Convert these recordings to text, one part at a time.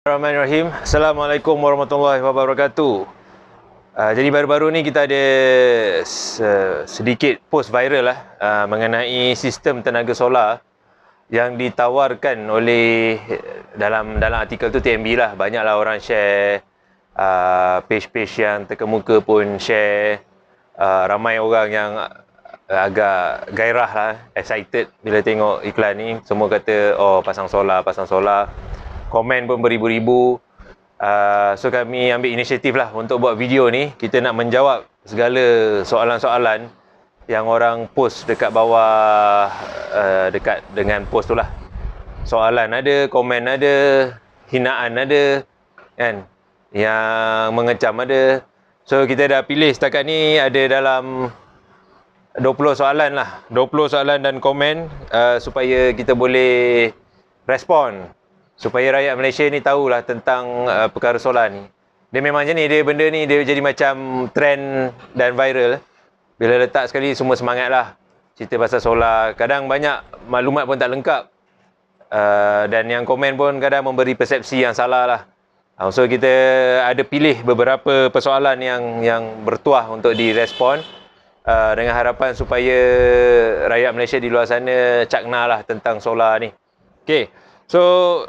Bismillahirrahmanirrahim. Assalamualaikum warahmatullahi wabarakatuh. Jadi baru-baru ni kita ada sedikit post viral mengenai sistem tenaga solar yang ditawarkan oleh dalam artikel tu TNB lah. Banyaklah orang share, page-page yang terkemuka pun share, ramai orang yang agak gairah lah, excited bila tengok iklan ni. Semua kata, oh pasang solar. Komen pun beribu-ribu. So kami ambil inisiatif lah untuk buat video ni. Kita nak menjawab segala soalan-soalan yang orang post dekat bawah, dekat dengan post tu lah. Soalan ada, komen ada, hinaan ada, kan, yang mengecam ada. So kita dah pilih setakat ni ada dalam 20 soalan lah, 20 soalan dan komen, supaya kita boleh respon, supaya rakyat Malaysia ni tahulah tentang perkara solar ni. Dia memang macam ni, benda ni dia jadi macam trend dan viral. Bila letak sekali semua semangat lah cerita pasal solar. Kadang banyak maklumat pun tak lengkap, dan yang komen pun kadang memberi persepsi yang salah lah. So kita ada pilih beberapa persoalan yang bertuah untuk direspon, dengan harapan supaya rakyat Malaysia di luar sana cakna lah tentang solar ni. Okay. So,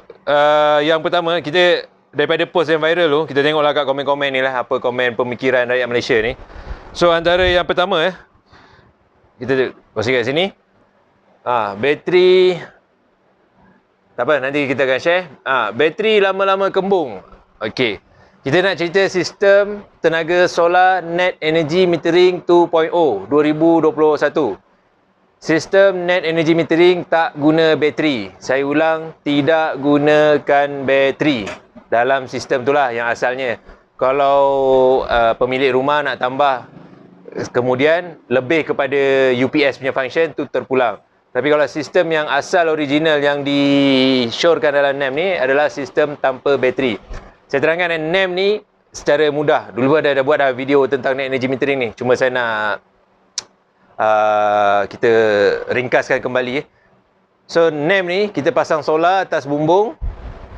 yang pertama, kita daripada post yang viral tu, kita tengoklah kat komen-komen ni lah, apa komen pemikiran rakyat Malaysia ni. So, antara yang pertama, kita kongsi kat sini. Bateri, tak apa, nanti kita akan share. Bateri lama-lama kembung. Okey. Kita nak cerita sistem tenaga solar Net Energy Metering 2.0 2021. Sistem Net Energy Metering tak guna bateri. Saya ulang, tidak gunakan bateri dalam sistem itulah yang asalnya. Kalau pemilik rumah nak tambah, kemudian lebih kepada UPS punya function, tu terpulang. Tapi kalau sistem yang asal original yang di-syorkan dalam NEM ni adalah sistem tanpa bateri. Saya terangkan NEM ni secara mudah. Dulu dah buat video tentang Net Energy Metering ni. Cuma saya nak kita ringkaskan kembali. So NEM ni kita pasang solar atas bumbung.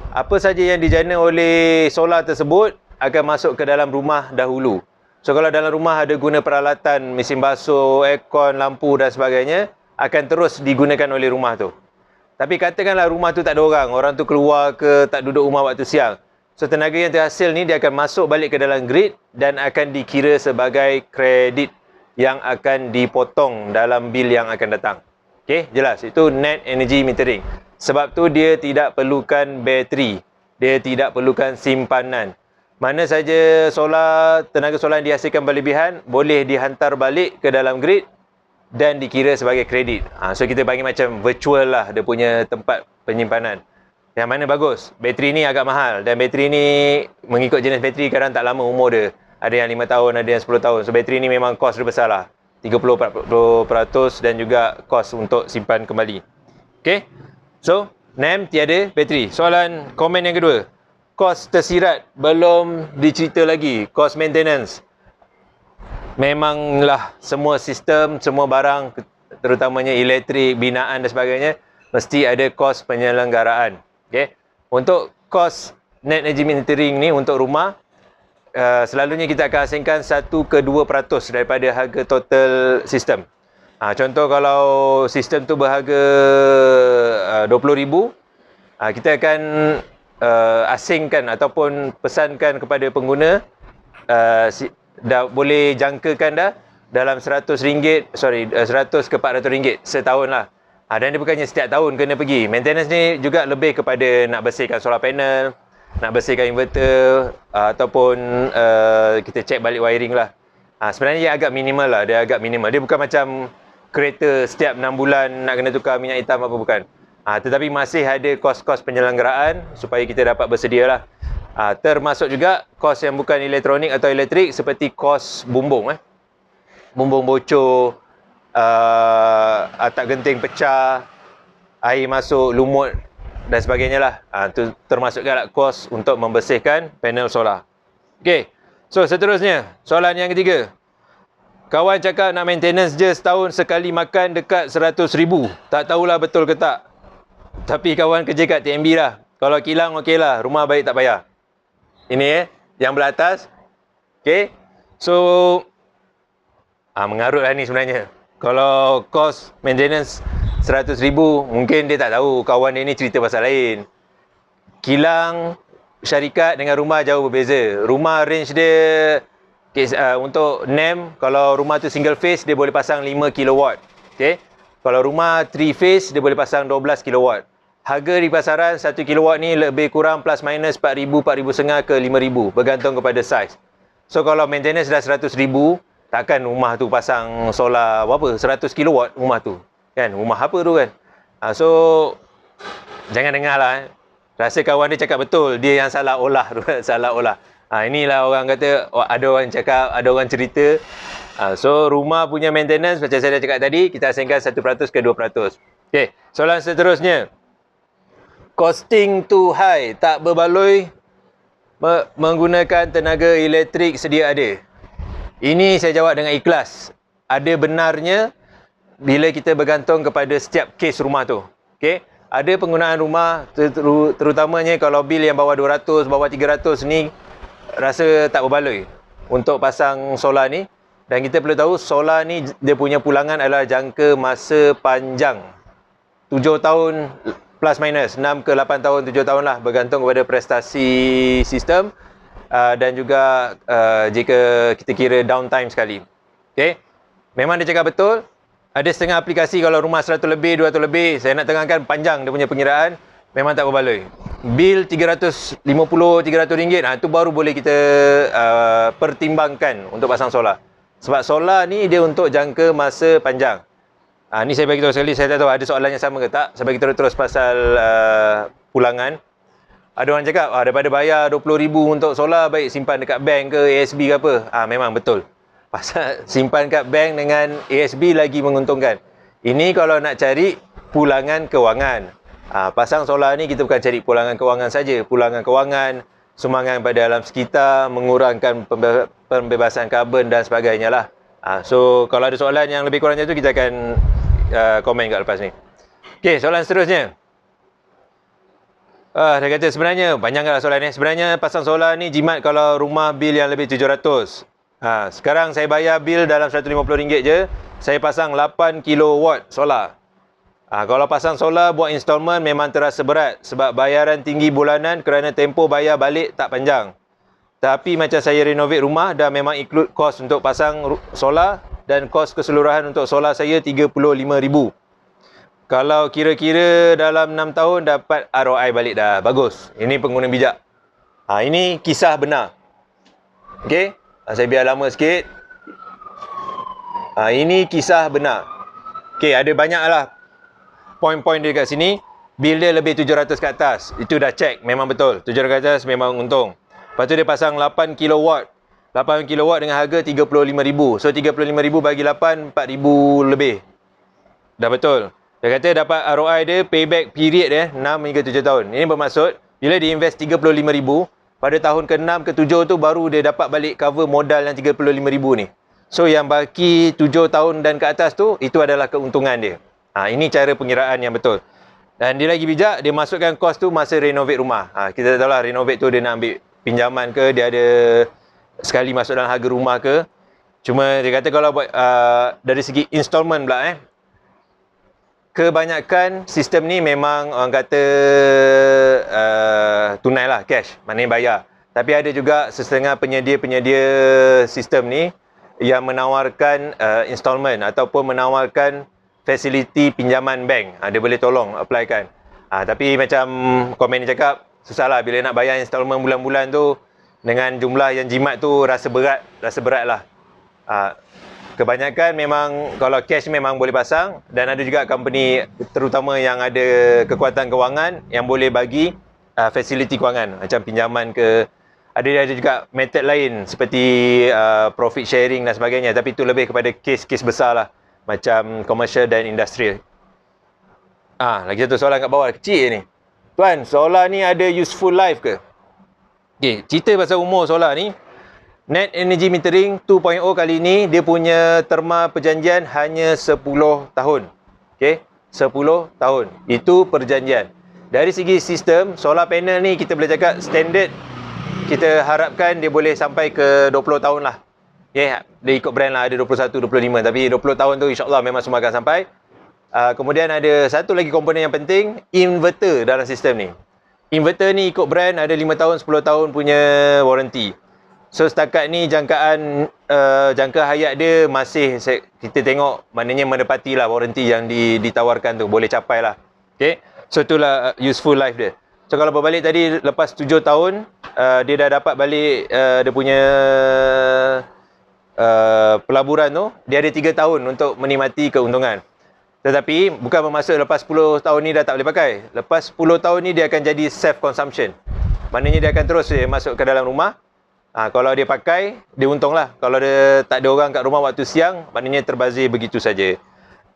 Apa saja yang dijana oleh solar tersebut akan masuk ke dalam rumah dahulu. So kalau dalam rumah ada guna peralatan mesin basuh, aircon, lampu dan sebagainya, akan terus digunakan oleh rumah tu. Tapi katakanlah rumah tu tak ada orang tu keluar ke, tak duduk rumah waktu siang. So tenaga yang terhasil ni dia akan masuk balik ke dalam grid dan akan dikira sebagai kredit yang akan dipotong dalam bil yang akan datang. Okey, jelas. Itu Net Energy Metering. Sebab tu dia tidak perlukan bateri. Dia tidak perlukan simpanan. Mana saja tenaga solar yang dihasilkan berlebihan boleh dihantar balik ke dalam grid dan dikira sebagai kredit. So kita bagi macam virtual lah dia punya tempat penyimpanan. Yang mana bagus. Bateri ni agak mahal dan bateri ni mengikut jenis bateri kadang tak lama umur dia. Ada yang 5 tahun, ada yang 10 tahun. So bateri ni memang kos dia besar lah. 30-40% dan juga kos untuk simpan kembali. Okay. So, NEM tiada bateri. Soalan komen yang kedua. Kos tersirat belum dicerita lagi. Kos maintenance. Memanglah semua sistem, semua barang, terutamanya elektrik, binaan dan sebagainya, mesti ada kos penyelenggaraan. Okay. Untuk kos Net Energy Metering ni untuk rumah, selalunya kita akan asingkan 1 ke 2% daripada harga total sistem. Contoh kalau sistem tu berharga 20,000, kita akan asingkan ataupun pesankan kepada pengguna, dah boleh jangkakan dah dalam RM100 ke RM400 setahun lah. Dan dia bukannya setiap tahun kena pergi. Maintenance ni juga lebih kepada nak bersihkan solar panel, nak bersihkan inverter, ataupun kita cek balik wiring lah. Sebenarnya dia agak minimal lah. Dia agak minimal. Dia bukan macam kereta setiap 6 bulan nak kena tukar minyak hitam apa bukan. Tetapi masih ada kos-kos penyelenggaraan supaya kita dapat bersedia lah. Termasuk juga kos yang bukan elektronik atau elektrik seperti kos bumbung. Bumbung bocor, atap genting pecah, air masuk, lumut dan sebagainya lah. Itu termasuk juga kos untuk membersihkan panel solar. Okey. So seterusnya, soalan yang ketiga. Kawan cakap nak maintenance je setahun sekali makan dekat 100,000. Tak tahulah betul ke tak. Tapi kawan kerja kat TNB lah. Kalau kilang okey lah, rumah baik tak payah. Ini yang belah atas. Okay. So, mengarut lah ni sebenarnya. Kalau kos maintenance 100,000, mungkin dia tak tahu. Kawan dia ni cerita pasal lain. Kilang syarikat dengan rumah jauh berbeza. Rumah range dia, untuk NEM, kalau rumah tu single phase, dia boleh pasang 5 kW. Okay. Kalau rumah 3 phase, dia boleh pasang 12 kW. Harga di pasaran 1 kW ni lebih kurang plus minus 4,000, 4,500 ke 5,000 bergantung kepada saiz. So kalau maintenance dah 100,000, takkan rumah tu pasang solar berapa? 100 kW rumah tu. Kan? Rumah apa tu kan? So jangan dengar lah. Rasa kawan dia cakap betul, dia yang salah olah tu. Salah olah. Inilah orang kata, ada orang cakap, ada orang cerita. So rumah punya maintenance macam saya dah cakap tadi, kita asingkan 1% ke 2%. Okay, soalan seterusnya. Costing too high, tak berbaloi menggunakan tenaga elektrik sedia ada. Ini saya jawab dengan ikhlas. Ada benarnya bila kita bergantung kepada setiap kes rumah tu. Okay? Ada penggunaan rumah, terutamanya kalau bil yang bawah 200, bawah 300 ni, rasa tak berbaloi untuk pasang solar ni. Dan kita perlu tahu, solar ni dia punya pulangan adalah jangka masa panjang. 7 tahun plus minus, 6 ke 8 tahun, 7 tahun lah, bergantung kepada prestasi sistem dan juga jika kita kira downtime sekali. Okay? Memang dia cakap betul, ada setengah aplikasi kalau rumah 100 lebih, 200 lebih, saya nak tengahkan panjang dia punya pengiraan, memang tak berbaloi. Bil 350, 300 ringgit, itu baru boleh kita pertimbangkan untuk pasang solar. Sebab solar ni dia untuk jangka masa panjang. Ni saya bagi tahu sekali, saya tak tahu ada soalan yang sama ke tak. Saya bagi terus pasal pulangan. Ada orang cakap, daripada bayar 20,000 untuk solar, baik simpan dekat bank ke ASB ke apa. Memang betul. Pasal simpan kat bank dengan ASB lagi menguntungkan. Ini kalau nak cari pulangan kewangan. Pasang solar ni kita bukan cari pulangan kewangan saja. Pulangan kewangan, sumbangan pada alam sekitar, mengurangkan pembebasan karbon dan sebagainya lah. So kalau ada soalan yang lebih kurang macam tu, kita akan komen kat lepas ni. Okey, soalan seterusnya. Dia kata sebenarnya, panjanglah soalan ni. Sebenarnya pasang solar ni jimat kalau rumah bil yang lebih 700. Sekarang saya bayar bil dalam RM150 je. Saya pasang 8 kW solar. Kalau pasang solar buat installment memang terasa berat. Sebab bayaran tinggi bulanan kerana tempoh bayar balik tak panjang. Tapi macam saya renovate rumah, dah memang include kos untuk pasang solar. Dan kos keseluruhan untuk solar saya RM35,000. Kalau kira-kira dalam 6 tahun dapat ROI balik dah. Bagus. Ini pengguna bijak. Ini kisah benar. Okey. Saya biar lama sikit. Ini kisah benar. Okey, ada banyaklah poin-poin dia kat sini. Bil dia lebih 700 ke atas. Itu dah check. Memang betul. 700 ke atas memang untung. Lepas tu dia pasang 8 kW. 8 kW dengan harga RM35,000. So 35,000 bagi 8, 4,000 lebih. Dah betul. Dia kata dapat ROI dia, payback period dia 6 hingga 7 tahun. Ini bermaksud bila dia invest RM35,000, pada tahun ke-6 ke-7 tu baru dia dapat balik cover modal yang RM35,000 ni. So yang baki 7 tahun dan ke atas tu, itu adalah keuntungan dia. Ini cara pengiraan yang betul. Dan dia lagi bijak, dia masukkan kos tu masa renovate rumah. Kita tak tahulah renovate tu dia nak ambil pinjaman ke, dia ada sekali masuk dalam harga rumah ke. Cuma dia kata kalau buat dari segi installment pula kebanyakan sistem ni memang orang kata tunai lah, cash, maknanya bayar. Tapi ada juga setengah penyedia-penyedia sistem ni yang menawarkan installment ataupun menawarkan fasiliti pinjaman bank. Dia boleh tolong applykan. Tapi macam komen ni cakap, susahlah bila nak bayar installment bulan-bulan tu dengan jumlah yang jimat tu rasa berat lah. Kebanyakan memang kalau cash memang boleh pasang, dan ada juga company terutama yang ada kekuatan kewangan yang boleh bagi fasiliti kewangan macam pinjaman ke. Ada juga method lain seperti profit sharing dan sebagainya, tapi itu lebih kepada kes-kes besar lah macam commercial dan industrial. Lagi satu soalan kat bawah kecil ni. Tuan, solar ni ada useful life ke? Okay, cerita pasal umur solar ni, Net Energy Metering 2.0 kali ni dia punya terma perjanjian hanya 10 tahun. Okey, 10 tahun. Itu perjanjian. dari segi sistem, solar panel ni kita boleh cakap standard, kita harapkan dia boleh sampai ke 20 tahun lah. Okay, dia ikut brand lah, ada 21, 25, tapi 20 tahun tu insyaAllah memang semua akan sampai. Kemudian ada satu lagi komponen yang penting, inverter dalam sistem ni. Inverter ni ikut brand, ada 5 tahun, 10 tahun punya warranty. So setakat ni jangkaan jangka hayat dia masih kita tengok maknanya menepati lah warranty yang ditawarkan tu, boleh capai lah. Okay, so itulah useful life dia. So kalau berbalik tadi, lepas 7 tahun dia dah dapat balik dia punya pelaburan tu, dia ada 3 tahun untuk menikmati keuntungan. Tetapi bukan bermaksud lepas 10 tahun ni dah tak boleh pakai. Lepas 10 tahun ni dia akan jadi self consumption. Maknanya dia akan terus masuk ke dalam rumah. Kalau dia pakai, dia untung lah. Kalau dia tak ada orang kat rumah waktu siang, maknanya terbazir begitu saja.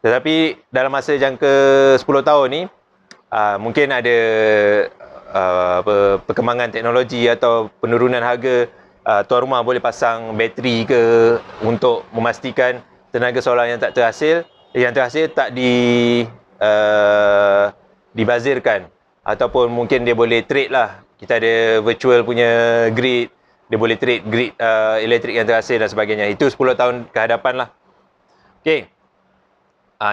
Tetapi dalam masa jangka 10 tahun ni, mungkin ada perkembangan teknologi atau penurunan harga. Tuan rumah boleh pasang bateri ke untuk memastikan tenaga solar yang terhasil tak dibazirkan, ataupun mungkin dia boleh trade lah. Kita ada virtual punya grid, dia boleh trade grid elektrik yang terhasil dan sebagainya. Itu 10 tahun ke hadapan lah. Okey.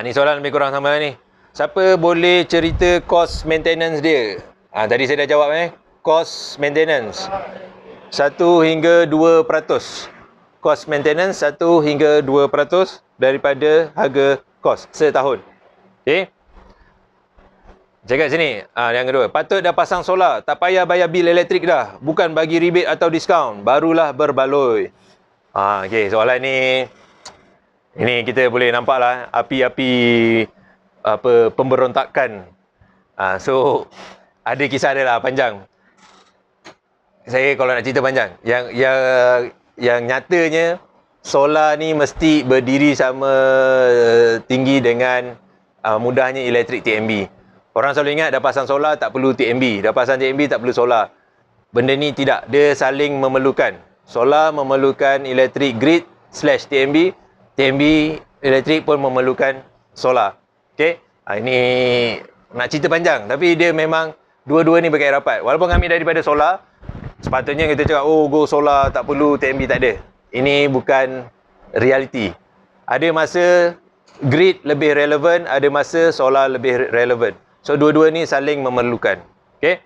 Ni soalan lebih kurang sama ni. Siapa boleh cerita cost maintenance dia? Tadi saya dah jawab cost maintenance 1 hingga 2%. Cost maintenance 1 hingga 2% daripada harga kos setahun. Okey. Cakap sini, yang kedua, patut dah pasang solar, tak payah bayar bil elektrik dah. Bukan bagi rebate atau diskaun, barulah berbaloi. Okey, soalan ni ini kita boleh nampak lah api-api pemberontakan. So ada kisah dia lah panjang. Saya kalau nak cerita panjang, yang nyatanya solar ni mesti berdiri sama tinggi dengan mudahnya elektrik TMB. Orang selalu ingat dah pasang solar tak perlu TMB, dah pasang TMB tak perlu solar. Benda ni tidak, dia saling memerlukan. Solar memerlukan elektrik grid / TMB, TMB elektrik pun memerlukan solar. Okey, ini nak cerita panjang, tapi dia memang dua-dua ni berkait rapat. Walaupun kami daripada solar, sepatutnya kita cakap, oh go solar tak perlu TMB, tak ada. Ini bukan realiti. Ada masa grid lebih relevan, ada masa solar lebih relevan. So dua-dua ni saling memerlukan. Okay.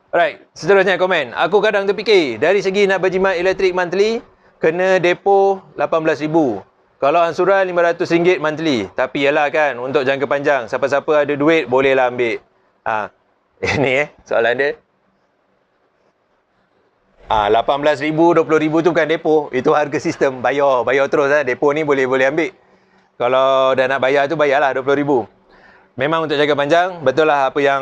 Alright, seterusnya komen. Aku kadang terfikir, dari segi nak berjimat elektrik monthly, kena depo 18,000. Kalau ansuran RM500 monthly. Tapi yalah kan, untuk jangka panjang, siapa-siapa ada duit, bolehlah ambil. Ini soalan dia. 18,000, 20,000 tu bukan depo. Itu harga sistem. Bayar terus lah. Depo ni boleh ambil. Kalau dah nak bayar tu, bayarlah 20,000. Memang untuk jangka panjang, betul lah apa yang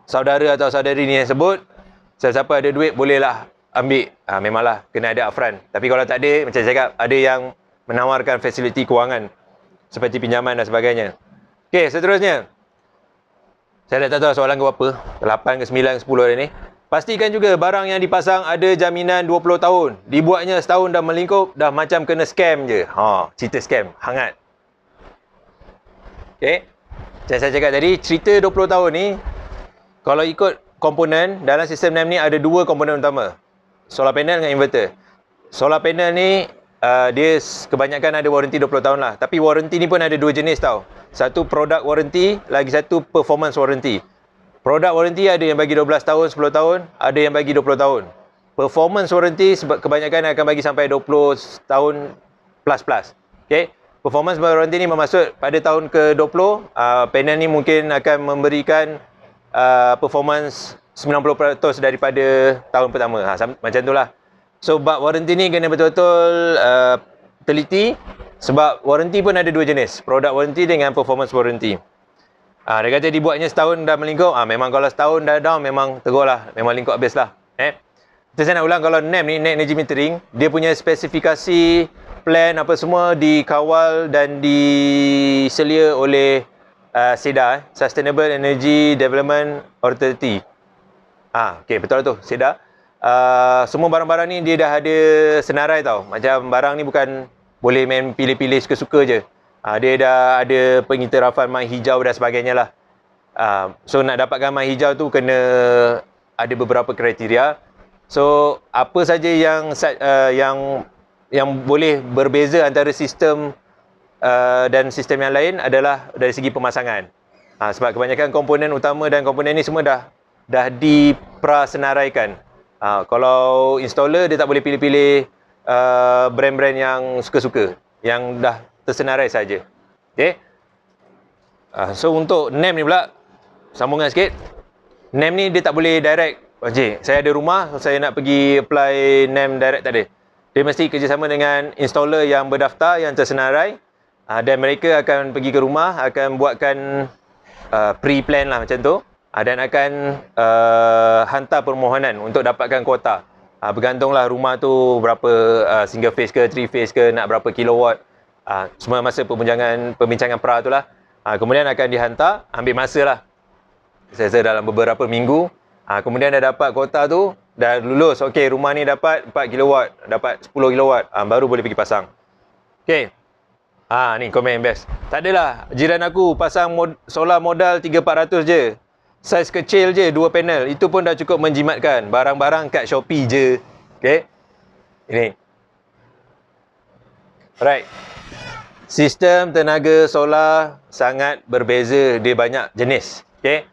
saudara atau saudari ni yang sebut. Siapa-siapa ada duit, bolehlah ambil. Memanglah, kena ada upfront. Tapi kalau tak ada, macam saya cakap, ada yang menawarkan fasiliti kewangan. Seperti pinjaman dan sebagainya. Okey, seterusnya. Saya dah tak tahu soalan ke apa. 8 ke 9 ke 10 hari ni. Pastikan juga barang yang dipasang ada jaminan 20 tahun. Dibuatnya setahun dah melingkup, dah macam kena scam je. Cerita scam, hangat. Okay. Macam saya cakap tadi, cerita 20 tahun ni, kalau ikut komponen, dalam sistem NEM ni ada 2 komponen utama. Solar panel dengan inverter. Solar panel ni, dia kebanyakan ada warranty 20 tahun lah. Tapi warranty ni pun ada 2 jenis tau. Satu product warranty, lagi satu performance warranty. Product warranty ada yang bagi 12 tahun, 10 tahun, ada yang bagi 20 tahun. Performance warranty kebanyakan akan bagi sampai 20 tahun plus. Okay. Performance warranty ni bermaksud pada tahun ke-20, panel ni mungkin akan memberikan performance 90% daripada tahun pertama. Macam tu lah. So, bab warranty ni kena betul-betul teliti. Sebab warranty pun ada 2 jenis. Product warranty dengan performance warranty. Dia kata dibuatnya setahun dah melingkup. Memang kalau setahun dah down, memang teruk lah. Memang lingkup habis lah. Saya nak ulang, kalau NEM ni, Net Energy Metering, dia punya spesifikasi plan apa semua dikawal dan diselia oleh SEDA, Sustainable Energy Development Authority. Okey, betul lah tu, SEDA. Semua barang-barang ni dia dah ada senarai tau. Macam barang ni bukan boleh main pilih-pilih suka-suka je. Dia dah ada pengiktirafan mai hijau dan sebagainya lah. So nak dapat gambar hijau tu kena ada beberapa kriteria. So apa saja yang boleh berbeza antara sistem dan sistem yang lain adalah dari segi pemasangan. Sebab kebanyakan komponen utama dan komponen ni semua dah diprasenaraikan. Kalau installer dia tak boleh pilih-pilih brand-brand yang suka-suka, yang dah tersenarai saja. Okay. So untuk NAM ni pula, sambungan sikit. NAM ni dia tak boleh direct. Encik, saya ada rumah, saya nak pergi apply NAM direct, tak ada. Dia mesti kerjasama dengan installer yang berdaftar, yang tersenarai. Dan mereka akan pergi ke rumah, akan buatkan pre-plan lah macam tu. Dan akan hantar permohonan untuk dapatkan kuota. Bergantunglah rumah tu berapa single phase ke, 3 phase ke, nak berapa kilowatt. Semua masa pembincangan pra tu lah. Kemudian akan dihantar, ambil masa lah. Saya rasa dalam beberapa minggu. Kemudian dah dapat kuota tu, dah lulus. Okey, rumah ni dapat 4 kilowatt, dapat 10 kilowatt, baru boleh pergi pasang. Okey. Ni komen best. Tak adalah, jiran aku pasang solar modal 3-400 je. Saiz kecil je, 2 panel. Itu pun dah cukup menjimatkan. Barang-barang kat Shopee je. Okey. Ini. Alright. Sistem tenaga solar sangat berbeza. Dia banyak jenis. Okey.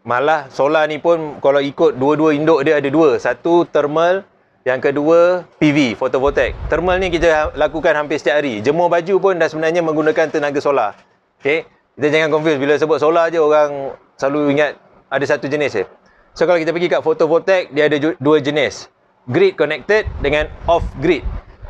Malah solar ni pun kalau ikut dua-dua induk dia ada dua. Satu thermal, yang kedua PV, photovoltaik. Thermal ni kita lakukan hampir setiap hari. Jemur baju pun dah sebenarnya menggunakan tenaga solar. Okay? Kita jangan confuse. Bila sebut solar je orang selalu ingat ada satu jenis je. So kalau kita pergi kat photovoltaik, dia ada dua jenis. Grid connected dengan off grid.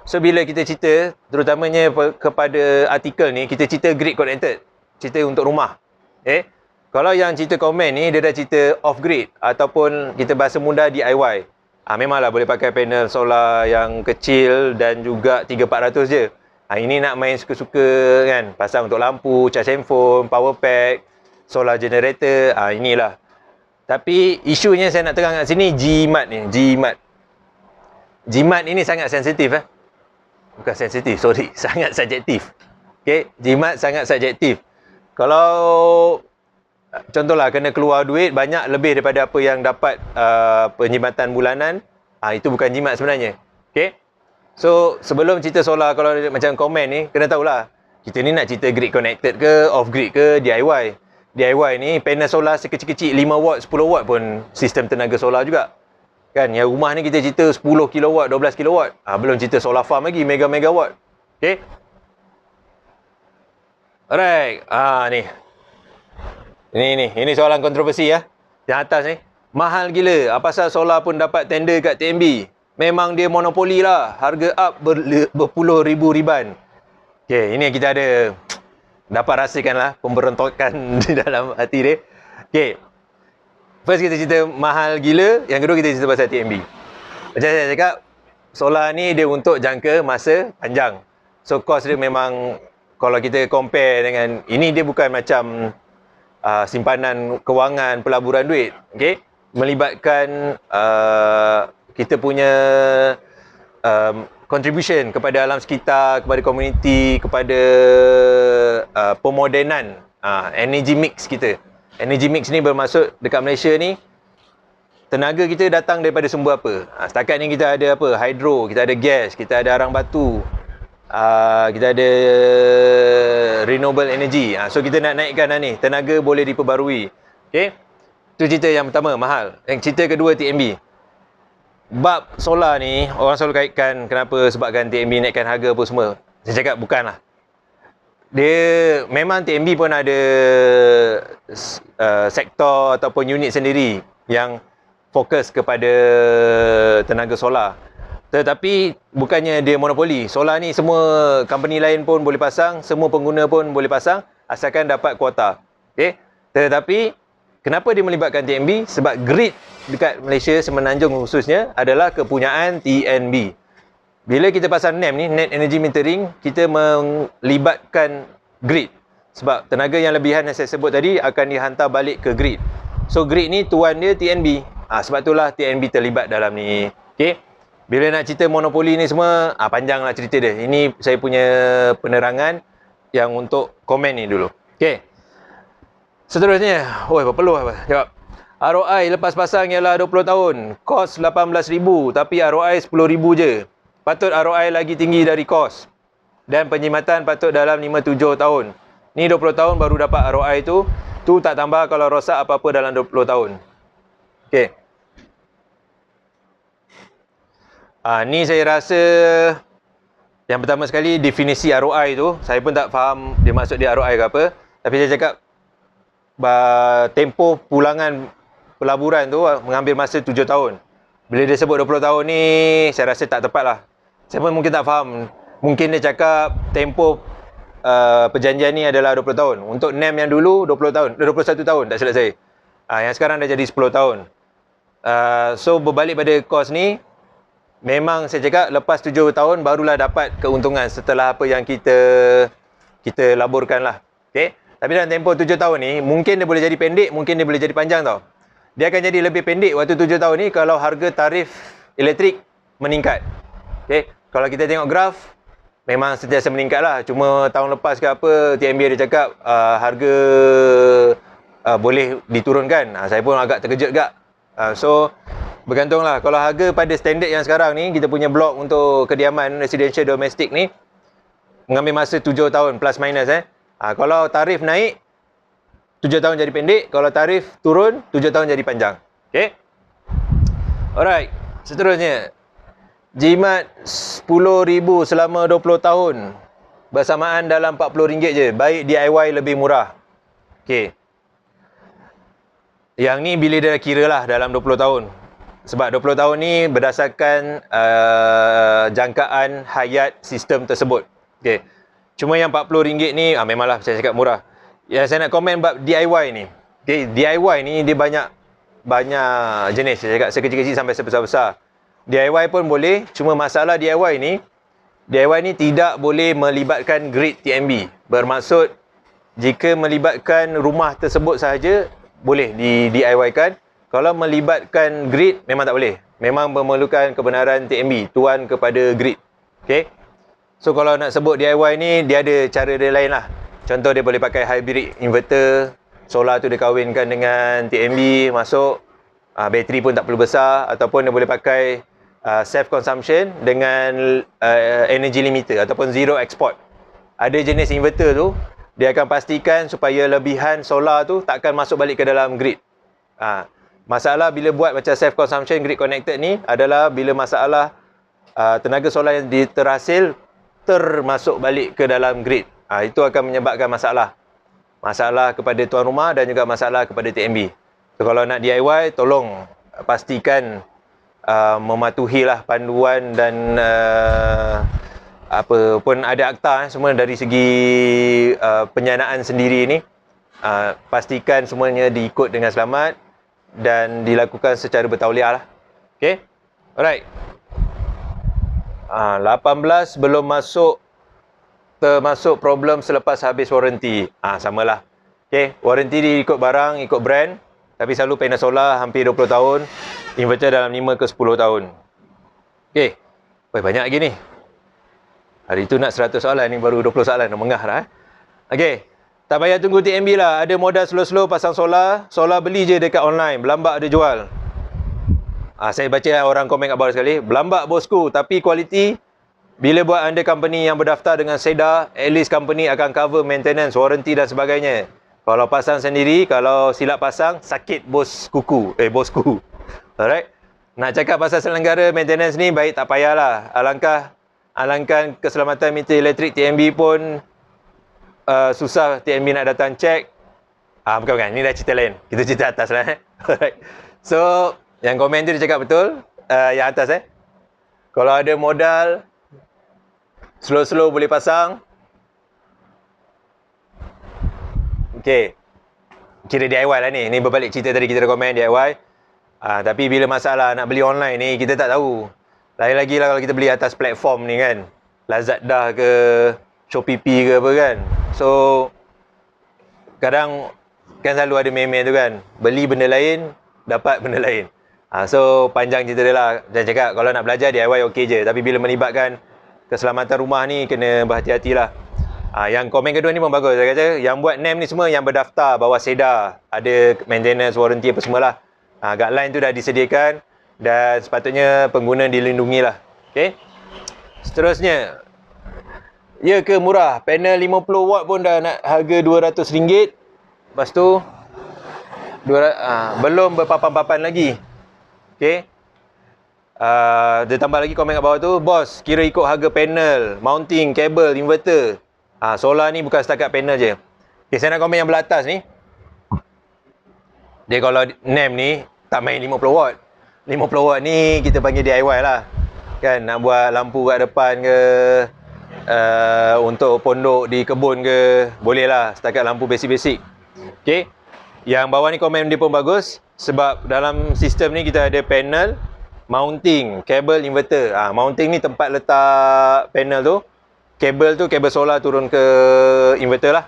So bila kita cerita, terutamanya kepada artikel ni, kita cerita grid connected. Cerita untuk rumah. Okay? Kalau yang cerita komen ni, dia dah cerita off-grid ataupun kita bahasa mudah DIY. Memanglah boleh pakai panel solar yang kecil dan juga 3-400 je. Ini nak main suka-suka kan. Pasang untuk lampu, charge handphone, power pack, solar generator. Inilah. Tapi isunya saya nak terang kat sini, jimat ni. Jimat. Jimat ini sangat sensitif. Bukan sensitif, sorry. Sangat subjektif. Okay? Jimat sangat subjektif. Kalau contohlah kena keluar duit banyak lebih daripada apa yang dapat penjimatan bulanan, itu bukan jimat sebenarnya. Okay? So sebelum cerita solar, kalau macam komen ni, kena tahulah kita ni nak cerita grid connected ke, off grid ke, DIY. DIY ni panel solar sekecil-kecil 5 watt, 10 watt pun sistem tenaga solar juga. Kan, yang rumah ni kita cerita 10 kilowatt, 12 kilowatt. Belum cerita solar farm lagi, mega-megawatt. Okay? Alright, ni. Ini soalan kontroversi ya. Yang atas ni. Mahal gila. Pasal solar pun dapat tender kat TNB. Memang dia monopoli lah. Harga up berpuluh ribu riban. Okay, ini kita ada dapat rasakan lah pemberontakan di dalam hati dia. Okay. First kita cerita mahal gila. Yang kedua kita cerita pasal TNB. Macam saya cakap, solar ni dia untuk jangka masa panjang. So cost dia memang, kalau kita compare dengan ini, dia bukan macam simpanan kewangan, pelaburan duit. Okay? Melibatkan kita punya contribution kepada alam sekitar, kepada komuniti, kepada pemodenan energy mix kita. Energy mix ni bermaksud dekat Malaysia ni, tenaga kita datang daripada sumber apa. Setakat ni kita ada apa? Hydro, kita ada gas, kita ada arang batu, kita ada renewable energy. So kita nak naikkan ni, tenaga boleh diperbarui. Okay? Itu cerita yang pertama, mahal. Yang cerita kedua, TNB. Bab solar ni, orang selalu kaitkan kenapa sebabkan TNB naikkan harga apa semua. Saya cakap bukanlah. Dia memang TNB pun ada sektor ataupun unit sendiri yang fokus kepada tenaga solar. Tetapi bukannya dia monopoli. Solar ni semua company lain pun boleh pasang, semua pengguna pun boleh pasang asalkan dapat kuota. Okay? Tetapi kenapa dia melibatkan TNB? Sebab grid dekat Malaysia Semenanjung khususnya adalah kepunyaan TNB. Bila kita pasang NEM ni, Net Energy Metering, kita melibatkan grid. Sebab tenaga yang lebihan yang saya sebut tadi akan dihantar balik ke grid. So grid ni tuan dia TNB. Sebab itulah TNB terlibat dalam ni. Okay? Bila nak cerita monopoli ni semua, panjanglah cerita dia. Ini saya punya penerangan yang untuk komen ni dulu. Okay. Seterusnya, berapa peluh apa? Jawab. ROI lepas pasang ialah 20 tahun. Kos 18,000 tapi ROI 10,000 je. Patut ROI lagi tinggi dari kos. Dan penjimatan patut dalam 5-7 tahun. Ni 20 tahun baru dapat ROI tu. Tu tak tambah kalau rosak apa-apa dalam 20 tahun. Okey. Ni saya rasa yang pertama sekali definisi ROI tu. Saya pun tak faham dia maksud dia ROI ke apa. Tapi saya cakap tempoh pulangan pelaburan tu mengambil masa 7 tahun. Bila dia sebut 20 tahun ni, saya rasa tak tepat lah. Saya pun mungkin tak faham. Mungkin dia cakap tempoh perjanjian ni adalah 20 tahun. Untuk NEM yang dulu 20 tahun, 21 tahun tak silap saya. Yang sekarang dah jadi 10 tahun. So berbalik pada kos ni, memang saya cakap lepas 7 tahun barulah dapat keuntungan setelah apa yang kita laburkan lah. Okay? Tapi dalam tempoh 7 tahun ni, mungkin dia boleh jadi pendek, mungkin dia boleh jadi panjang tau. Dia akan jadi lebih pendek waktu 7 tahun ni kalau harga tarif elektrik meningkat. Okay? Kalau kita tengok graf, memang sentiasa meningkat lah. Cuma tahun lepas ke apa, TNB ada cakap harga boleh diturunkan. Saya pun agak terkejut juga. So, bergantung lah. Kalau harga pada standard yang sekarang ni, kita punya blok untuk kediaman residential domestik ni, mengambil masa 7 tahun plus minus. Kalau tarif naik, 7 tahun jadi pendek. Kalau tarif turun, 7 tahun jadi panjang. Okay? Alright. Seterusnya. Jimat 10,000 selama 20 tahun. Bersamaan dalam RM40 je. Baik DIY lebih murah. Okay. Yang ni bila dia kira lah dalam 20 tahun. Sebab 20 tahun ni berdasarkan jangkaan hayat sistem tersebut. Okay. Cuma yang RM40 ni, memanglah saya cakap murah. Yang saya nak komen bab DIY ni. Okay, DIY ni dia banyak jenis. Saya cakap sekecil-kecil sampai sebesar-besar. DIY pun boleh. Cuma masalah DIY ni tidak boleh melibatkan grid TNB. Bermaksud, jika melibatkan rumah tersebut sahaja, boleh di-DIY kan. Kalau melibatkan grid, memang tak boleh. Memang memerlukan kebenaran TNB, tuan kepada grid. Okay. So, kalau nak sebut DIY ni, dia ada cara dia lain lah. Contoh, dia boleh pakai hybrid inverter. Solar tu dia kahwinkan dengan TNB, masuk. Bateri pun tak perlu besar. Ataupun dia boleh pakai self-consumption dengan energy limiter ataupun zero export. Ada jenis inverter tu, dia akan pastikan supaya lebihan solar tu takkan masuk balik ke dalam grid. Masalah bila buat macam self-consumption grid connected ni adalah bila masalah tenaga solar yang terhasil termasuk balik ke dalam grid. Itu akan menyebabkan masalah. Masalah kepada tuan rumah dan juga masalah kepada TNB. So, kalau nak DIY, tolong pastikan mematuhilah panduan dan apa pun ada akta semua dari segi penyanaan sendiri ni. Pastikan semuanya diikut dengan selamat dan dilakukan secara bertauliah lah. Okay? Alright. 18 belum termasuk problem selepas habis warranty. Samalah. Okay, warranty dia ikut barang, ikut brand. Tapi selalu panel solar hampir 20 tahun. Inverter dalam 5 ke 10 tahun. Okay. Banyak lagi ni. Hari tu nak 100 soalan ni baru 20 soalan. Dah mengah dah. Okay. Tak payah tunggu TNB lah. Ada modal slow-slow pasang solar. Solar beli je dekat online. Berlambak ada jual. Saya baca orang komen kat bawah sekali. Berlambak bosku. Tapi kualiti. Bila buat under company yang berdaftar dengan SEDA, at least company akan cover maintenance, warranty dan sebagainya. Kalau pasang sendiri, kalau silap pasang, sakit bosku. Alright. Nak cakap pasal selenggara maintenance ni, baik tak payahlah. Alangkah keselamatan meter elektrik TNB pun susah TNB nak datang cek. Bukan. Ni dah cerita lain. Kita cerita atas lah. Alright. So, yang komen tu dia cakap betul. Yang atas kalau ada modal, slow-slow boleh pasang. Okay. Kira DIY lah ni. Ni berbalik cerita tadi kita dah komen DIY. Tapi bila masalah nak beli online ni, kita tak tahu. Lain lagi lah kalau kita beli atas platform ni kan. Lazada ke, Shopee ke apa kan. So, kadang kan selalu ada meme tu kan. Beli benda lain, dapat benda lain. So, panjang cerita dia lah. Jangan cakap kalau nak belajar DIY okey je. Tapi bila melibatkan keselamatan rumah ni, kena berhati-hatilah. Yang komen kedua ni pun bagus. Saya kata yang buat NEM ni semua yang berdaftar bawah SEDA, ada maintenance, warranty apa semualah. Guideline tu dah disediakan dan sepatutnya pengguna dilindungi lah. Okay. Seterusnya, ya ke murah? Panel 50 watt pun dah nak harga RM200. Lepas tu belum berpapan-papan lagi. Okay. Dia tambah lagi komen kat bawah tu, bos, kira ikut harga panel, mounting, kabel, inverter. Solar ni bukan setakat panel je. Okay, saya nak komen yang belah atas ni. Dia kalau NEM ni tak main 50 watt. 50 watt ni kita panggil DIY lah. Kan, nak buat lampu kat depan ke, untuk pondok di kebun ke, boleh lah, setakat lampu basic-basic. Okay. Yang bawah ni komen dia pun bagus. Sebab dalam sistem ni kita ada panel, mounting, kabel, inverter. Mounting ni tempat letak panel tu. Kabel tu, kabel solar turun ke inverter lah.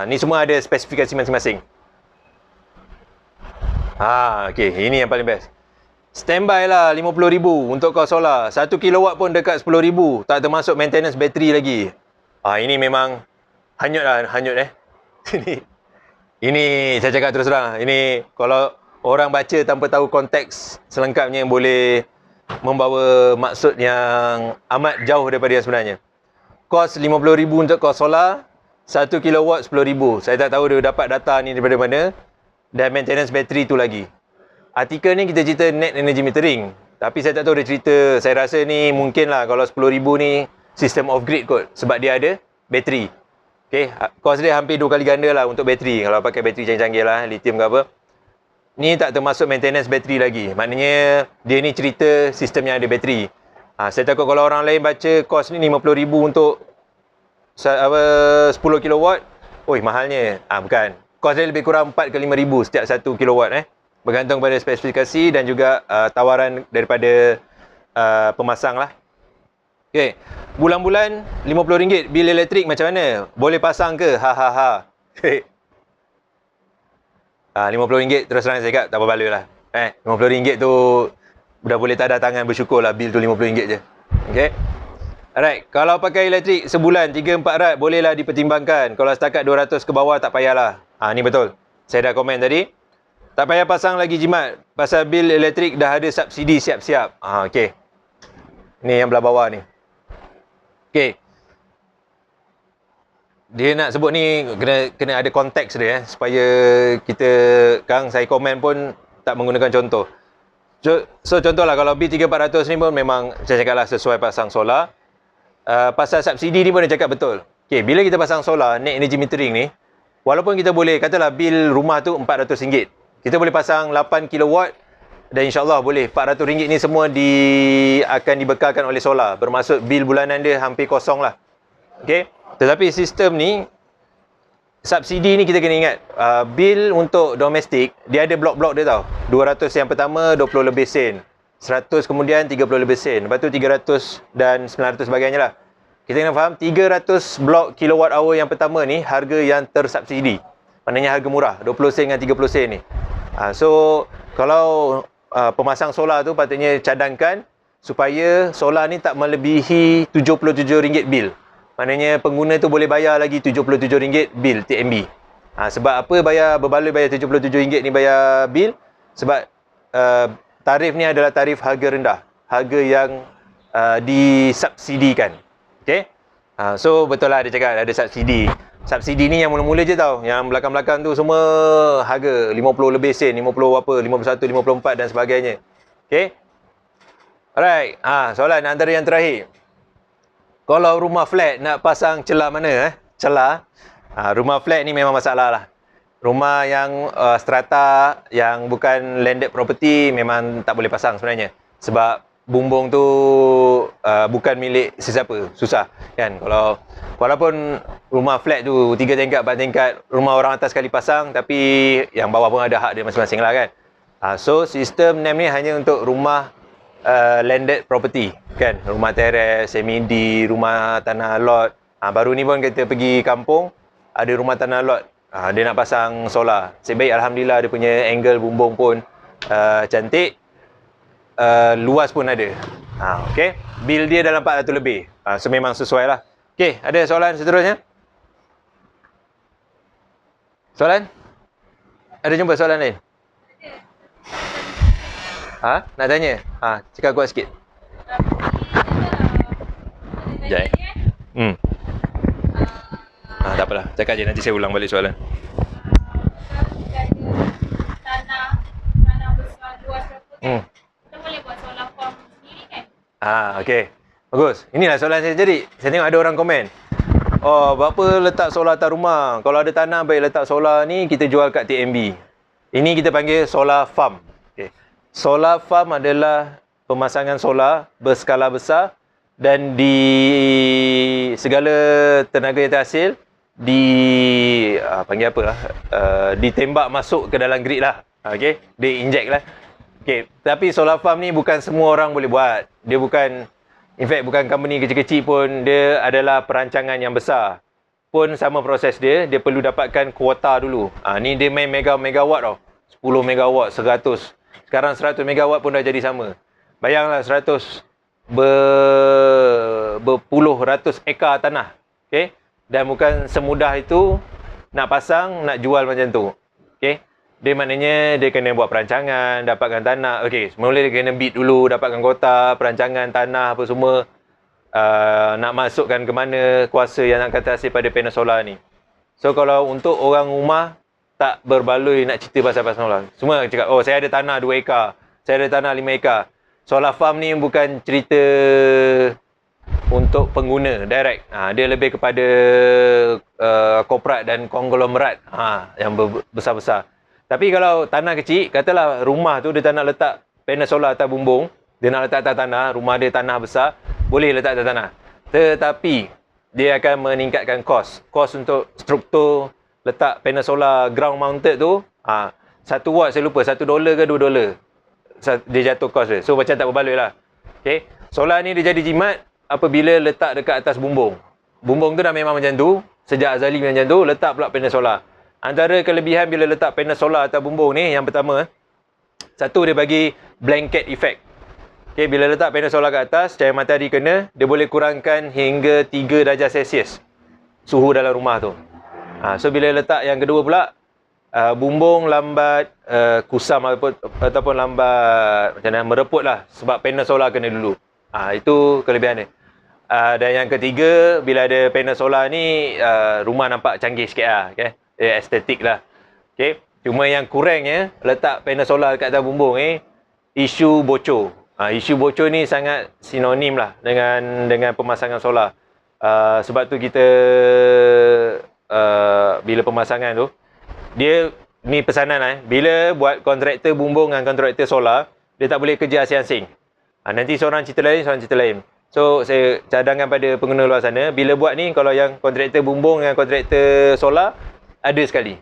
Ni semua ada spesifikasi masing-masing. Okay, ini yang paling best. Standby lah RM50,000 untuk kos solar. 1 kilowatt pun dekat RM10,000. Tak termasuk maintenance bateri lagi. Ini memang hanyut lah, hanyut Ini saya cakap terus terang. Ini kalau orang baca tanpa tahu konteks selengkapnya boleh membawa maksud yang amat jauh daripada yang sebenarnya. Kos RM50,000 untuk kos solar, 1 kilowatt RM10,000. Saya tak tahu dia dapat data ni daripada mana. Dan maintenance bateri tu lagi. Artikel ni kita cerita net energy metering. Tapi saya tak tahu dia cerita, saya rasa ni mungkin lah kalau RM10,000 ni sistem off grid kot. Sebab dia ada bateri. Okay, kos dia hampir 2 kali ganda lah untuk bateri. Kalau pakai bateri canggih-canggih lah, lithium ke apa. Ni tak termasuk maintenance bateri lagi. Maknanya dia ni cerita sistem yang ada bateri. Saya takut kalau orang lain baca kos ni RM50,000 untuk 10 kilowatt. Mahalnya. Bukan. Kos dia lebih kurang 4 ke 5,000 setiap 1 kilowatt. Bergantung pada spesifikasi dan juga tawaran daripada pemasang lah. Okay. Bulan-bulan RM50 bil elektrik macam mana? Boleh pasang ke? RM50 terus terang saya cakap tak apa bala lah. RM50 tu dah boleh tanda tangan bersyukur lah bil tu RM50 je. Okay. Alright, kalau pakai elektrik sebulan 3-4 rat bolehlah dipertimbangkan. Kalau setakat 200 ke bawah tak payahlah. Ni betul. Saya dah komen tadi. Tak payah pasang lagi jimat. Pasal bil elektrik dah ada subsidi siap-siap. Okay. Ni yang belah bawah ni. Okay. Dia nak sebut ni kena ada konteks dia supaya kita sekarang saya komen pun tak menggunakan contoh. So contohlah kalau B3400 ni pun memang saya cakap lah sesuai pasang solar. Pasal subsidi ni pun dia cakap betul. Okay, bila kita pasang solar, net energy metering ni, walaupun kita boleh, katalah bil rumah tu RM400, kita boleh pasang 8 kilowatt dan insyaAllah boleh. RM400 ni semua akan dibekalkan oleh solar. Bermaksud bil bulanan dia hampir kosong lah. Okay. Tetapi sistem ni, subsidi ni kita kena ingat, bil untuk domestik, dia ada blok-blok dia tau. 200 yang pertama, 20 lebih sen. 100 kemudian 30 lebih sen. Lepas tu 300 dan 900 sebagainya lah. Kita kena faham, 300 blok kilowatt hour yang pertama ni, harga yang tersubsidi. Maknanya harga murah, 20 sen dengan 30 sen ni. So, kalau pemasang solar tu patutnya cadangkan supaya solar ni tak melebihi RM77 bil. Maknanya pengguna tu boleh bayar lagi RM77 bil TMB. Sebab apa berbaloi bayar RM77 ni bayar bil? Sebab tarif ni adalah tarif harga rendah. Harga yang disubsidikan. Okay? So betul lah dia cakap ada subsidi. Subsidi ni yang mula-mula je tau. Yang belakang-belakang tu semua harga 50 lebih sen, 50 apa, 51, 54 dan sebagainya. Okay? Alright. Soalan antara yang terakhir. Kalau rumah flat nak pasang celah mana? Celah. Rumah flat ni memang masalah lah. Rumah yang strata, yang bukan landed property memang tak boleh pasang sebenarnya. Sebab bumbung tu bukan milik sesiapa. Susah kan. Kalau walaupun rumah flat tu 3 tingkat, 4 tingkat, rumah orang atas sekali pasang, tapi yang bawah pun ada hak dia masing-masing lah kan. So sistem NEM ni hanya untuk rumah landed property kan, rumah teres, semi-D, rumah tanah lot. Baru ni pun kita pergi kampung, ada rumah tanah lot, dia nak pasang solar. Sebaik alhamdulillah dia punya angle bumbung pun cantik, luas pun ada. Okey, bil dia dalam 400 lebih. So memang sesuai lah. Okey, ada soalan seterusnya? Soalan? Ada jumpa soalan lain? Ha? Nak tanya? Ha, cakap kuat sikit. Sekejap tak apalah. Cakap je, nanti saya ulang balik soalan. Tanah besar luas berapa kan? Kita boleh buat solar farm sendiri kan? Okey. Bagus. Inilah soalan saya jadi. Saya tengok ada orang komen. Oh, berapa letak solar atas rumah? Kalau ada tanah, baik letak solar ni, kita jual kat TNB. Ini kita panggil solar farm. Okay. Solar farm adalah pemasangan solar berskala besar dan di segala tenaga yang terhasil panggil apa lah, ditembak masuk ke dalam grid lah. Okay. Dia inject lah. Okay. Tapi solar farm ni bukan semua orang boleh buat. Dia bukan, in fact bukan company kecil-kecil pun, dia adalah perancangan yang besar. Pun sama proses dia perlu dapatkan kuota dulu. Ni dia main megawatt tau. 10 megawatt, 100. Sekarang 100 megawatt pun dah jadi sama. Bayanglah 100 berpuluh ratus ekar tanah. Okay? Dan bukan semudah itu nak pasang, nak jual macam tu. Okay? Dia maknanya dia kena buat perancangan, dapatkan tanah. Okey, semula dia kena bid dulu, dapatkan kota, perancangan tanah apa semua. Nak masukkan ke mana kuasa yang nak kata hasil pada panel solar ni. So kalau untuk orang rumah tak berbaloi nak cerita pasal solar. Semua cakap, oh saya ada tanah 2 ekar, saya ada tanah 5 ekar. Solar farm ni bukan cerita untuk pengguna direct. Dia lebih kepada korporat dan konglomerat yang besar-besar. Tapi kalau tanah kecil, katalah rumah tu dia tak nak letak panel solar atas bumbung, dia nak letak atas tanah, rumah dia tanah besar, boleh letak atas tanah. Tetapi dia akan meningkatkan kos. Kos untuk struktur letak panel solar ground mounted tu, 1 watt saya lupa, $1 ke $2. Dia jatuh kos dia. So macam tak berbaloi lah. Okay. Solar ni dia jadi jimat apabila letak dekat atas bumbung. Bumbung tu dah memang macam tu, sejak azali macam tu, letak pula panel solar. Antara kelebihan bila letak panel solar atas bumbung ni, yang pertama, satu dia bagi blanket effect. Okay, bila letak panel solar kat atas, cahaya matahari kena, dia boleh kurangkan hingga 3 darjah Celsius suhu dalam rumah tu. So bila letak yang kedua pula, bumbung lambat kusam ataupun lambat macam mana, mereput lah sebab panel solar kena dulu. Itu kelebihan dia. Dan yang ketiga, bila ada panel solar ni, rumah nampak canggih sikit lah. Okay? Estetik lah. Okay? Cuma yang kurangnya, letak panel solar kat atas bumbung ni, isu bocor. Isu bocor ni sangat sinonim lah dengan pemasangan solar. Sebab tu kita, bila pemasangan tu, dia, ni pesanan lah. Bila buat kontraktor bumbung dengan kontraktor solar, dia tak boleh kerja asing-asing. Nanti seorang cerita lain. So, saya cadangkan pada pengguna luar sana, bila buat ni, kalau yang kontraktor bumbung dengan kontraktor solar, ada sekali.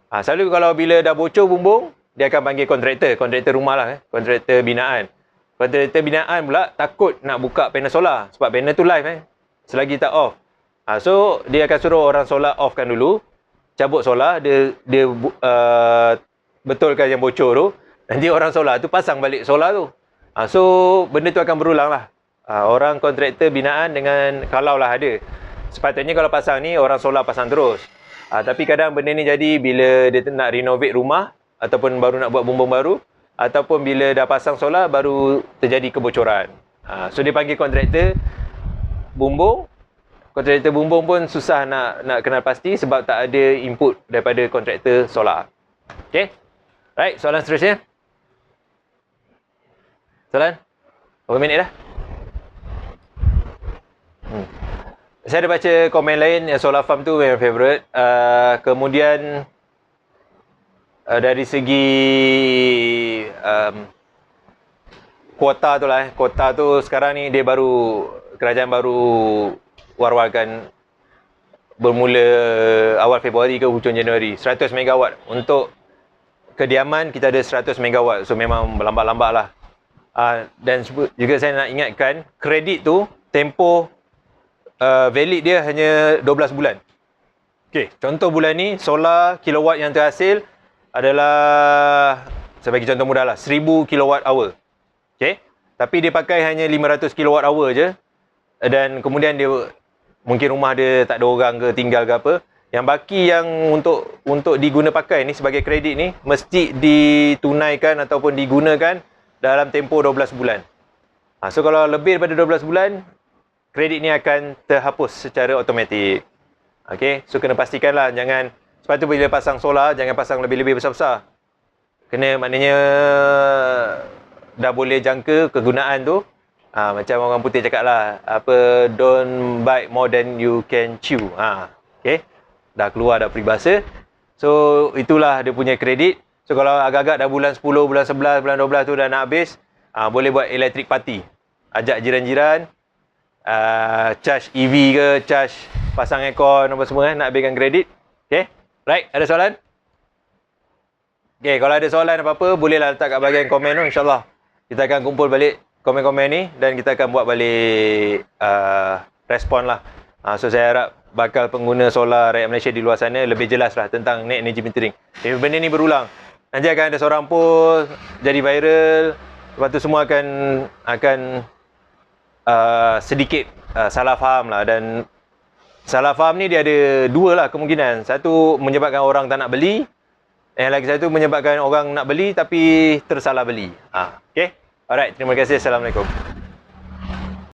Selalu kalau bila dah bocor bumbung, dia akan panggil kontraktor rumah lah, kontraktor binaan. Kontraktor binaan pula takut nak buka panel solar, sebab panel tu live selagi tak off. So, dia akan suruh orang solar offkan dulu, cabut solar, dia betulkan yang bocor tu, nanti orang solar tu pasang balik solar tu. So, benda tu akan berulang lah. Orang kontraktor binaan dengan, kalau lah ada. Sepatutnya kalau pasang ni, orang solar pasang terus. Tapi kadang benda ni jadi bila dia nak renovate rumah, ataupun baru nak buat bumbung baru, ataupun bila dah pasang solar, baru terjadi kebocoran. So, dia panggil kontraktor bumbung. Kontraktor bumbung pun susah nak kenal pasti sebab tak ada input daripada kontraktor solar. Okay? Right, soalan seterusnya. Soalan? Berapa minit dah? Saya ada baca komen lain yang solar farm tu memang favourite. Kemudian dari segi kuota tu lah. Kuota tu sekarang ni dia kerajaan baru war-warkan bermula awal Februari ke hujung Januari. 100 megawatt. Untuk kediaman kita ada 100 megawatt. So memang lambat-lambat lah. Dan juga saya nak ingatkan, kredit tu tempoh valid dia hanya 12 bulan. Okay, contoh bulan ni solar kilowatt yang terhasil adalah, saya bagi contoh mudah lah, 1000 kilowatt hour. Okay, tapi dia pakai hanya 500 kilowatt hour je. Dan kemudian dia, mungkin rumah dia tak ada orang ke, tinggal ke apa. Yang baki yang untuk diguna pakai ni sebagai kredit ni mesti ditunaikan ataupun digunakan dalam tempoh 12 bulan. So kalau lebih daripada 12 bulan, kredit ni akan terhapus secara automatik. Okey, so kena pastikanlah jangan, sebab tu bila pasang solar jangan pasang lebih-lebih besar-besar. Kena maknanya dah boleh jangka kegunaan tu. Macam orang putih cakap lah, apa, don't bite more than you can chew. Okey. Dah keluar dah peribahasa. So itulah dia punya kredit. So kalau agak-agak dah bulan 10, bulan 11, bulan 12 tu dah nak habis, boleh buat electric party. Ajak jiran-jiran, charge EV ke, charge pasang aircon apa semua nak habiskan kredit. Okay, right, ada soalan? Okay, kalau ada soalan apa-apa bolehlah letak kat bahagian komen tu, insyaAllah kita akan kumpul balik komen-komen ni dan kita akan buat balik respon lah. So saya harap bakal pengguna solar rakyat Malaysia di luar sana lebih jelas lah tentang net energy metering. Benda ni berulang. Nanti akan ada seorang post jadi viral, lepas tu semua akan sedikit salah faham lah. Dan salah faham ni dia ada dua lah kemungkinan. Satu menyebabkan orang tak nak beli, yang lagi satu menyebabkan orang nak beli tapi tersalah beli. Okay, alright, terima kasih. Assalamualaikum.